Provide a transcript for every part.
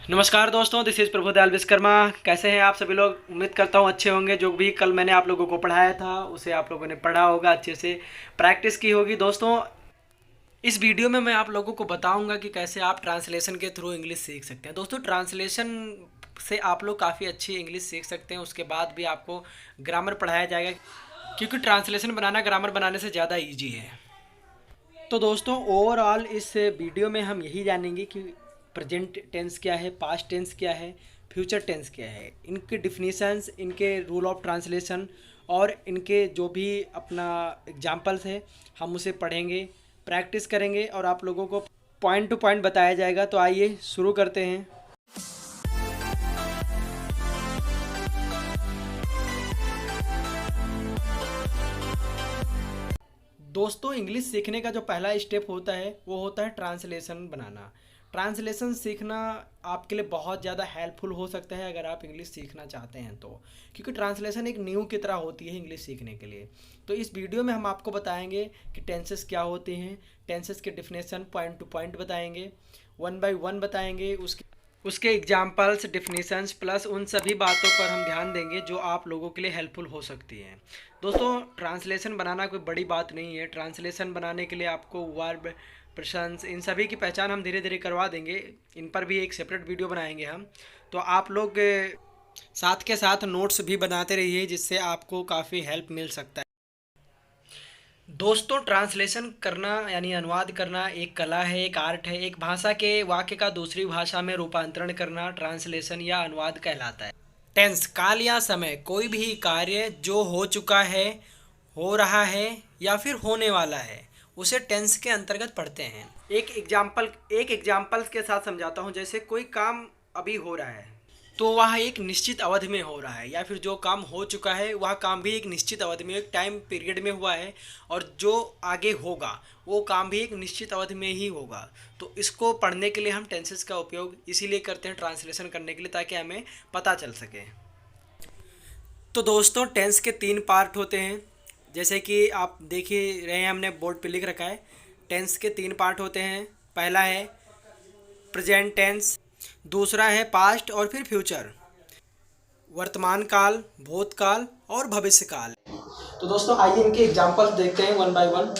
नमस्कार दोस्तों, this is Prabhudayal Vishwakarma. कैसे हैं आप सभी लोग? उम्मीद करता हूँ अच्छे होंगे। जो भी कल मैंने आप लोगों को पढ़ाया था उसे आप लोगों ने पढ़ा होगा, अच्छे से प्रैक्टिस की होगी। दोस्तों, इस वीडियो में मैं आप लोगों को बताऊंगा कि कैसे आप ट्रांसलेशन के थ्रू इंग्लिश सीख सकते हैं। दोस्तों, ट्रांसलेशन से आप लोग काफ़ी अच्छी इंग्लिश सीख सकते हैं। उसके बाद भी आपको ग्रामर पढ़ाया जाएगा, क्योंकि ट्रांसलेशन बनाना ग्रामर बनाने से ज़्यादा ईजी है। तो दोस्तों, ओवरऑल इस वीडियो में हम यही जानेंगे कि प्रेजेंट टेंस क्या है, पास्ट टेंस क्या है, फ्यूचर टेंस क्या है, इनके डिफिनीशंस, इनके रूल ऑफ ट्रांसलेशन और इनके जो भी अपना एग्जांपल्स है हम उसे पढ़ेंगे, प्रैक्टिस करेंगे और आप लोगों को पॉइंट टू पॉइंट बताया जाएगा। तो आइए शुरू करते हैं। दोस्तों, इंग्लिश सीखने का जो पहला स्टेप होता है वो होता है ट्रांसलेशन बनाना। ट्रांसलेशन सीखना आपके लिए बहुत ज़्यादा हेल्पफुल हो सकता है अगर आप इंग्लिश सीखना चाहते हैं तो, क्योंकि ट्रांसलेशन एक न्यू की तरह होती है इंग्लिश सीखने के लिए। तो इस वीडियो में हम आपको बताएंगे कि टेंसेस क्या होते हैं, टेंसेस के डिफिनेशन पॉइंट टू पॉइंट बताएंगे, वन बाय वन बताएंगे, उसके एग्जाम्पल्स, डिफिनीशंस प्लस उन सभी बातों पर हम ध्यान देंगे जो आप लोगों के लिए हेल्पफुल हो सकती हैं। दोस्तों, ट्रांसलेशन बनाना कोई बड़ी बात नहीं है। ट्रांसलेशन बनाने के लिए आपको वर्ब, प्रशंस, इन सभी की पहचान हम धीरे धीरे करवा देंगे। इन पर भी एक सेपरेट वीडियो बनाएंगे हम। तो आप लोग साथ के साथ नोट्स भी बनाते रहिए, जिससे आपको काफ़ी हेल्प मिल सकता है। दोस्तों, ट्रांसलेशन करना यानी अनुवाद करना एक कला है, एक आर्ट है। एक भाषा के वाक्य का दूसरी भाषा में रूपांतरण करना ट्रांसलेशन या अनुवाद कहलाता है। टेंस, काल या समय, कोई भी कार्य जो हो चुका है, हो रहा है या फिर होने वाला है, उसे टेंस के अंतर्गत पढ़ते हैं। एक एग्जाम्पल के साथ समझाता हूँ। जैसे कोई काम अभी हो रहा है तो वह एक निश्चित अवधि में हो रहा है, या फिर जो काम हो चुका है वह काम भी एक निश्चित अवधि में, एक टाइम पीरियड में हुआ है, और जो आगे होगा वो काम भी एक निश्चित अवधि में ही होगा। तो इसको पढ़ने के लिए हम टेंसेस का उपयोग इसीलिए करते हैं, ट्रांसलेशन करने के लिए, ताकि हमें पता चल सके। तो दोस्तों, टेंस के तीन पार्ट होते हैं। जैसे कि आप देख ही रहे हैं, हमने बोर्ड पे लिख रखा है। टेंस के तीन पार्ट होते हैं। पहला है प्रेजेंट टेंस, दूसरा है पास्ट और फिर फ्यूचर, वर्तमान काल, भूतकाल और भविष्य काल। तो दोस्तों, आइए इनके एग्जांपल्स देखते हैं वन बाय वन।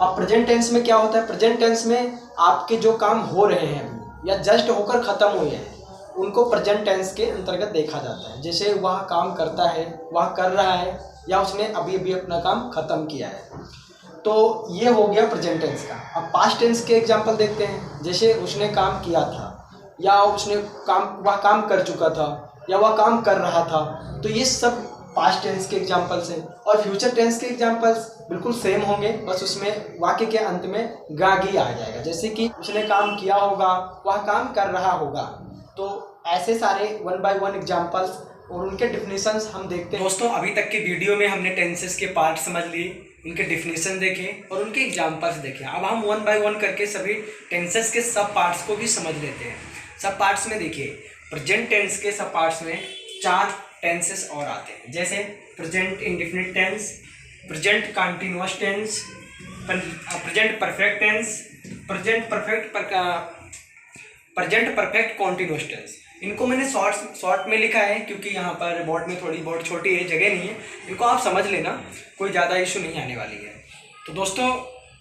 अब प्रेजेंट टेंस में क्या होता है? प्रेजेंट टेंस में आपके जो काम हो रहे हैं या जस्ट होकर ख़त्म हुए हैं, उनको प्रेजेंट टेंस के अंतर्गत देखा जाता है। जैसे वह काम करता है, वह कर रहा है, या उसने अभी अभी अपना काम ख़त्म किया है। तो ये हो गया प्रेजेंट टेंस का। अब पास्ट टेंस के एग्जांपल देखते हैं। जैसे उसने काम किया था, या वह काम कर चुका था, या वह काम कर रहा था। तो ये सब पास्ट टेंस के एग्जांपल्स हैं। और फ्यूचर टेंस के एग्जांपल्स बिल्कुल सेम होंगे, बस उसमें वाक्य के अंत में गागी आ जाएगा। जैसे कि उसने काम किया होगा, वह काम कर रहा होगा। तो ऐसे सारे वन बाय वन एग्जांपल्स और उनके डिफिनीशंस हम देखते हैं। दोस्तों, अभी तक के वीडियो में हमने टेंसेस के पार्ट समझ लिए, उनके डिफिनीशन देखे और उनके एग्जांपल्स देखे। अब हम वन बाय वन करके सभी टेंसेस के सब पार्ट्स को भी समझ लेते हैं। सब पार्ट्स में देखिए, प्रेजेंट टेंस के सब पार्ट्स में 4 टेंसेस और आते हैं। जैसे present indefinite tense, present continuous tense, present perfect tense, present perfect continuous tense. इनको मैंने शॉर्ट में लिखा है, क्योंकि यहाँ पर बोर्ड में थोड़ी बहुत छोटी है, जगह नहीं है। इनको आप समझ लेना, कोई ज़्यादा इशू नहीं आने वाली है। तो दोस्तों,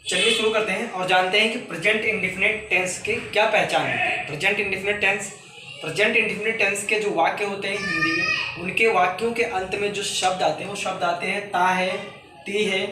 चलिए शुरू करते हैं और जानते हैं कि प्रेजेंट इंडेफिनिट टेंस की क्या पहचान होती है। प्रेजेंट इंडेफिनिट टेंस के जो वाक्य होते हैं हिंदी में, उनके वाक्यों के अंत में जो शब्द आते हैं, वो शब्द आते हैं ता है, ती है,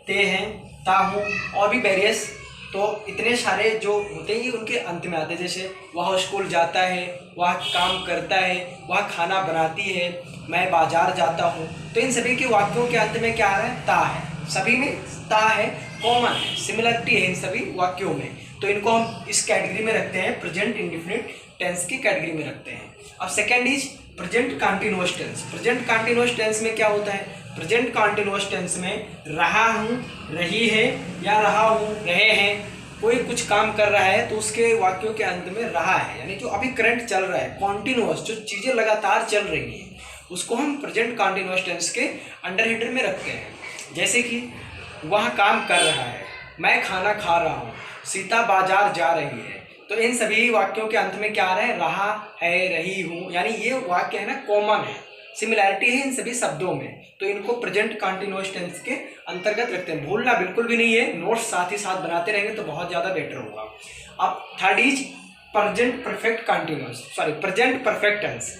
ते हैं, ता हूँ, और भी वेरियस। तो इतने सारे जो होते हैं ये उनके अंत में आते हैं। जैसे वह स्कूल जाता है, वह काम करता है, वह खाना बनाती है, मैं बाजार जाता हूँ। तो इन सभी के वाक्यों के अंत में क्या आ रहा है? ता है। सभी में ता है, कॉमन है, सिमिलरिटी है इन सभी वाक्यों में। तो इनको हम इस कैटेगरी में रखते हैं, प्रेजेंट इंडेफिनिट टेंस की कैटेगरी में रखते हैं। अब second is present continuous tense. Present continuous tense में क्या होता है? प्रेजेंट कंटीन्यूअस टेंस में रहा हूँ, रही है, या रहा हूँ, रहे हैं, कोई कुछ काम कर रहा है तो उसके वाक्यों के अंत में रहा है, यानी जो अभी करंट चल रहा है, कॉन्टिन्यूअस, जो चीज़ें लगातार चल रही हैं, उसको हम प्रेजेंट कंटीन्यूअस टेंस के अंडर हेडर में रखते हैं। जैसे कि वह काम कर रहा है, मैं खाना खा रहा हूँ, सीता बाजार जा रही है। तो इन सभी वाक्यों के अंत में क्या आ रहा है, रहा है, रही हूँ, यानी ये वाक्य है ना कॉमन है, सिमिलैरिटी है इन सभी शब्दों में, तो इनको प्रेजेंट कंटिन्यूअस टेंस के अंतर्गत रखते हैं। भूलना बिल्कुल भी नहीं है, नोट्स साथ ही साथ बनाते रहेंगे तो बहुत ज़्यादा बेटर होगा। अब third is present perfect continuous, sorry present perfect tense.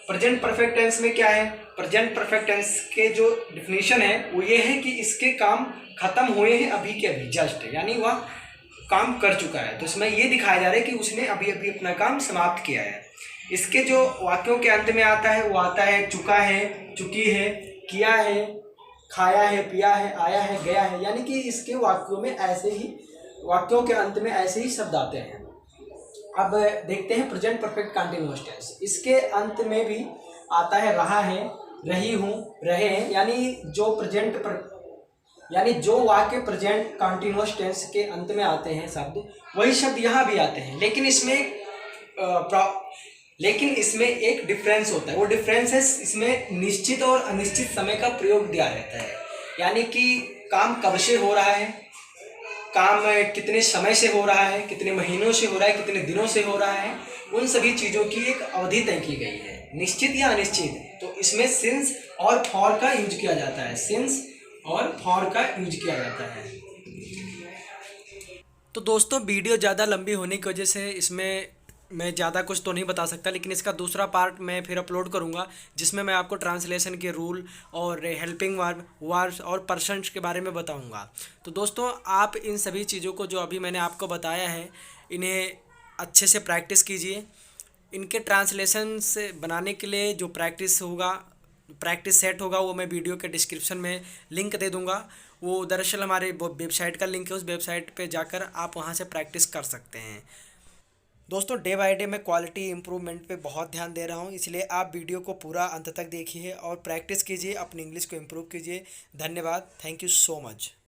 Present perfect tense में क्या है, प्रेजेंट परफेक्ट टेंस के जो डिफिनीशन है वो ये है कि इसके काम खत्म हुए हैं अभी के अभी, जस्ट, यानी वह काम कर चुका है, तो इसमें ये दिखाया जा रहा है कि उसने अभी अभी अपना काम समाप्त किया है। इसके जो वाक्यों के अंत में आता है वो आता है चुका है, चुकी है, किया है, खाया है, पिया है, आया है, गया है, यानी कि इसके वाक्यों में ऐसे ही, वाक्यों के अंत में ऐसे ही शब्द आते हैं। अब देखते हैं प्रेजेंट परफेक्ट कंटिन्यूअस टेंस। इसके अंत में भी आता है रहा है, रही हूँ, रहे हैं, यानी जो वाक्य प्रेजेंट कंटिन्यूअस टेंस के अंत में आते हैं शब्द, वही शब्द यहाँ भी आते हैं, लेकिन इसमें एक डिफरेंस होता है। वो डिफरेंस है इसमें निश्चित और अनिश्चित समय का प्रयोग दिया रहता है, यानी कि काम कब से हो रहा है, काम कितने समय से हो रहा है, कितने महीनों से हो रहा है, कितने दिनों से हो रहा है, उन सभी चीज़ों की एक अवधि तय की गई है, निश्चित या अनिश्चित। तो इसमें सिंस और फॉर का यूज किया जाता है, सिंस और फॉर का यूज किया जाता है। तो दोस्तों वीडियो ज़्यादा लंबी होने की वजह से इसमें मैं ज़्यादा कुछ तो नहीं बता सकता, लेकिन इसका दूसरा पार्ट मैं फिर अपलोड करूँगा जिसमें मैं आपको ट्रांसलेशन के रूल और हेल्पिंग वर्ब, वर्ब्स और पर्सन्स के बारे में बताऊँगा। तो दोस्तों आप इन सभी चीज़ों को जो अभी मैंने आपको बताया है इन्हें अच्छे से प्रैक्टिस कीजिए। इनके ट्रांसलेशन से बनाने के लिए जो प्रैक्टिस सेट होगा वो मैं वीडियो के डिस्क्रिप्शन में लिंक दे दूंगा। वो दरअसल हमारे वेबसाइट का लिंक है, उस वेबसाइट पे जाकर आप वहाँ से प्रैक्टिस कर सकते हैं। दोस्तों डे बाय डे मैं क्वालिटी इंप्रूवमेंट पे बहुत ध्यान दे रहा हूँ, इसलिए आप वीडियो को पूरा अंत तक देखिए और प्रैक्टिस कीजिए, अपनी इंग्लिश को इम्प्रूव कीजिए। धन्यवाद, थैंक यू सो मच।